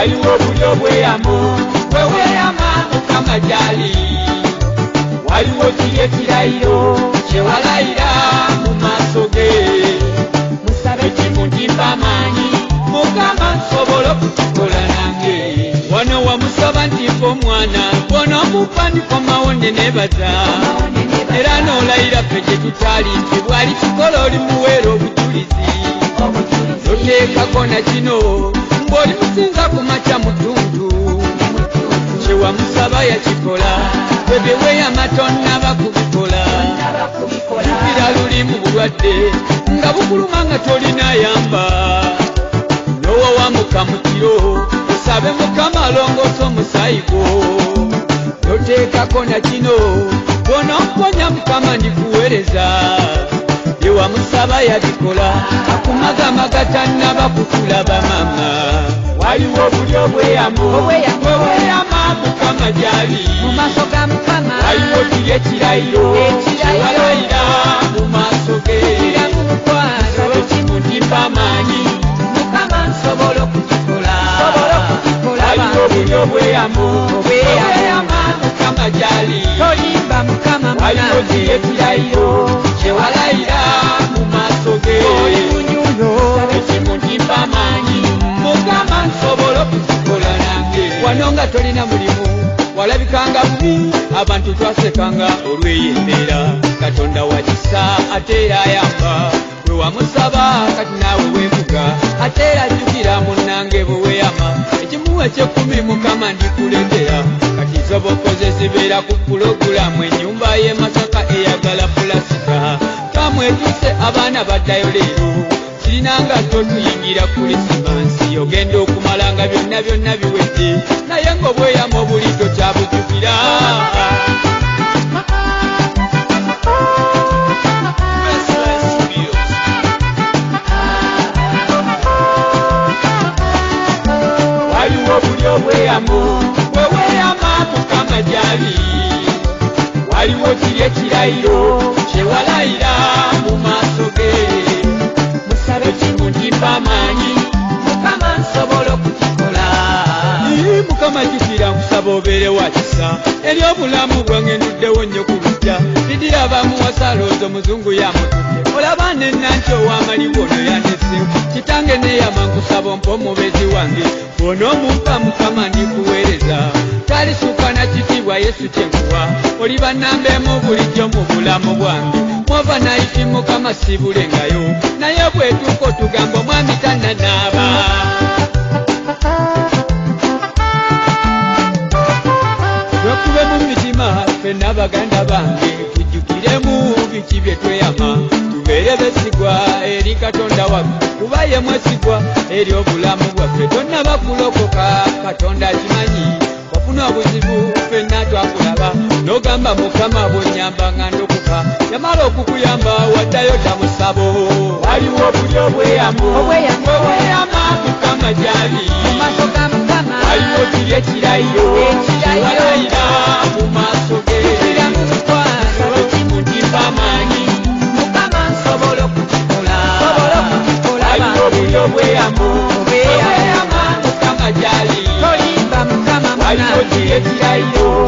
waliwo bulyo bweyamo bweweyama mukama gyali waliwo kiri ekirayiro kyewalayira mu maaso ge musabe kimundimba amaanyi mukama nsobola okukikola nange wano wamusaba ntimpa omwana bw'onoomupa ndiko mawonde nebaza era n'olayira ffe gye tutali nti bw'ali kikola oli muweera obujulizi toteekako na kino ng'oli musinza ku makya mutundu kye wamusaba yakikola bwe weeyama tonnaba kubikola jukira luli mu bulwadde nga bukuluma nga tolinayamba n'owowa mukamukiro osabe mukama alongoosa omusaayi gwo toteekako na kino bw'onomponya mukama ndikuweereza bye wamusaba yabikola akumagamaga tannaba kutulaba mama waliwo bulyo bweyamo bweweyama mukama gyali mu maaso ga mukama waliwo kiri ekirayiro kyewalayira mu maaso ge musabe kimundimba amaanyi mukama nsobola okukikola waliwo bulyo bweyamo bweweyama mukama gyali tolimba mukama waliwo kiri ekirayiro kyewalayira mu maaso ge musabe kimundimba amaanyi mukama nsobola okukikola nange wano nga tolina mulimu walabikanga bubi abantu twasekanga olw'eyembeera katonda wakisa ate era ayamba bwe wamusaba kati naawe weevuga ate era jjukira munnange bwe weeyama ekimu eky'ekkumi mukama ndikuleetera kati zoba okoze zibeera ku pulogulamu ennyumba y'e Masaka eyagala pulasika kamwetuuse abaana baddayo leero kirinanga totuyingira kulisimansi ogenda okumala nga byonna byonna biwedde naye ng'obweyamo buli tokyabujjukira waliwo bulyo bweyamo bweweyama mukama gyali waliwo kiri ekirayiro kyewalayira mu maaso ge musabe kimundimba amaanyi mukama nsobola okukikola mukama jjukira nkusaba obeere wakisa eri obulamu bwange nduddewo nnyo ku ludda lidiraba muwasalooza omuzungu yamutudde olaba nenanki ow'amalibu ono yandese kitange neeyama nkusaba ompa omubezi wange bw'onoomumpa mukama ndikuweereza talisuuka na kitiibwa yesu kyenkuwa oli bannambeemu bulijjo mu bulamu bwange mwova nayiti mukama siibulengayo naye bwetuuka otugamba omwami tannanaaba twekube mu mitima ffenna baganda bange tujjukiremu biki bye tweyama tubeere besigwa eri katonda waffe kuba ye mwesigwa eri obulamu bwaffe tonnaba kulokoka katonda akimanyi wafuna obuzibu ffenna twakulaba n'ogamba mukama bw'onnyamba nga ndokoka yamala okukuyamba waddayo tamusabo waliwo bulyo bweyamo bweweyama mukama gyali mu maaso ga mukama waliwo kiri ekirayiro kyewalayira mu maaso ge musabe kimundimba amaanyi mukama nsobola okukikola waliwo bulyo bweyamo bweweyama mukama gyali tolimba mukama waliwo kiri ekirayiro